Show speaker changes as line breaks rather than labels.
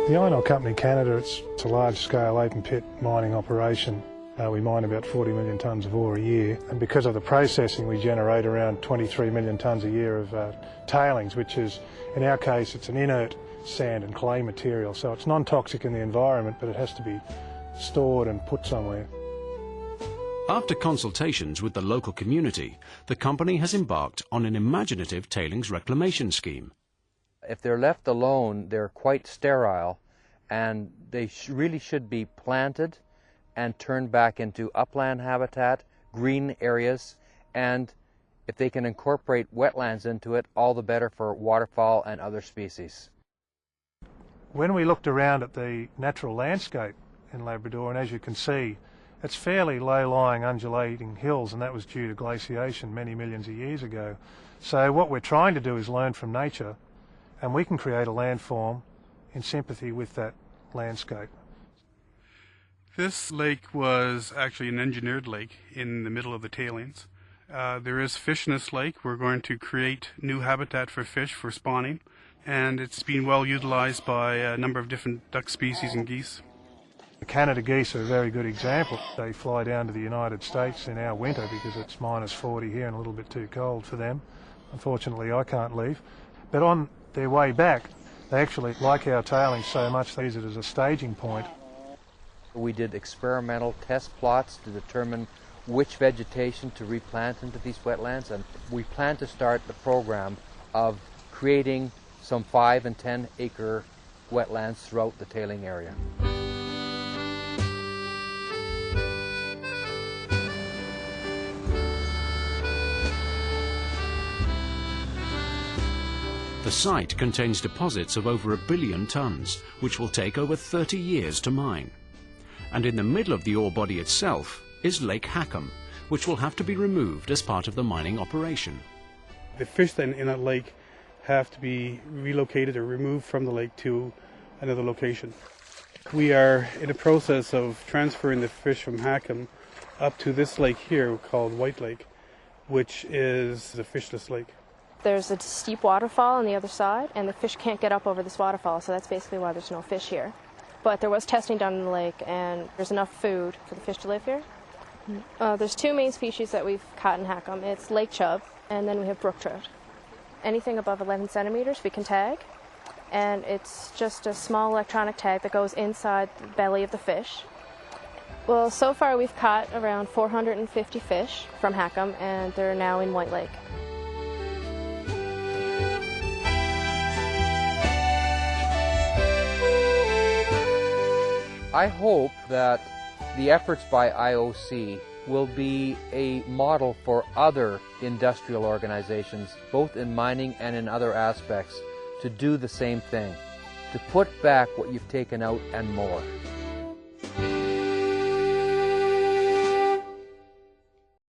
The Iron Ore Company Canada, it's a large-scale open-pit mining operation. We mine about 40 million tonnes of ore a year, and because of the processing we generate around 23 million tonnes a year of tailings, which is, in our case, it's an inert sand and clay material, so it's non-toxic in the environment, but it has to be stored and put somewhere.
After consultations with the local community, the company has embarked on an imaginative tailings reclamation scheme.
If they're left alone, they're quite sterile, and they really should be planted and turned back into upland habitat, green areas, and if they can incorporate wetlands into it, all the better for waterfowl and other species.
When we looked around at the natural landscape in Labrador, and as you can see, it's fairly low-lying undulating hills, and that was due to glaciation many millions of years ago. So what we're trying to do is learn from nature, and we can create a landform in sympathy with that landscape.
This lake was actually an engineered lake in the middle of the tailings. There is fish in this lake. We're going to create new habitat for fish for spawning, and it's been well utilized by a number of different duck species and geese.
The Canada geese are a very good example. They fly down to the United States in our winter because it's -40 here and a little bit too cold for them. Unfortunately, I can't leave. But on their way back, they actually like our tailings so much they use it as a staging point.
We did experimental test plots to determine which vegetation to replant into these wetlands, and we plan to start the program of creating some 5 and 10 acre wetlands throughout the tailing area.
The site contains deposits of over 1 billion tonnes, which will take over 30 years to mine. And in the middle of the ore body itself is Lake Hackham, which will have to be removed as part of the mining operation.
The fish then in that lake have to be relocated or removed from the lake to another location. We are in a process of transferring the fish from Hackham up to this lake here called White Lake, which is a fishless lake.
There's a steep waterfall on the other side, and the fish can't get up over this waterfall, so that's basically why there's no fish here. But there was testing done in the lake, and there's enough food for the fish to live here. There's 2 main species that we've caught in Hackham. It's lake chub, and then we have brook trout. Anything above 11 centimeters we can tag, and it's just a small electronic tag that goes inside the belly of the fish. Well, so far we've caught around 450 fish from Hackham, and they're now in White Lake.
I hope that the efforts by IOC will be a model for other industrial organizations, both in mining and in other aspects, to do the same thing, to put back what you've taken out and more.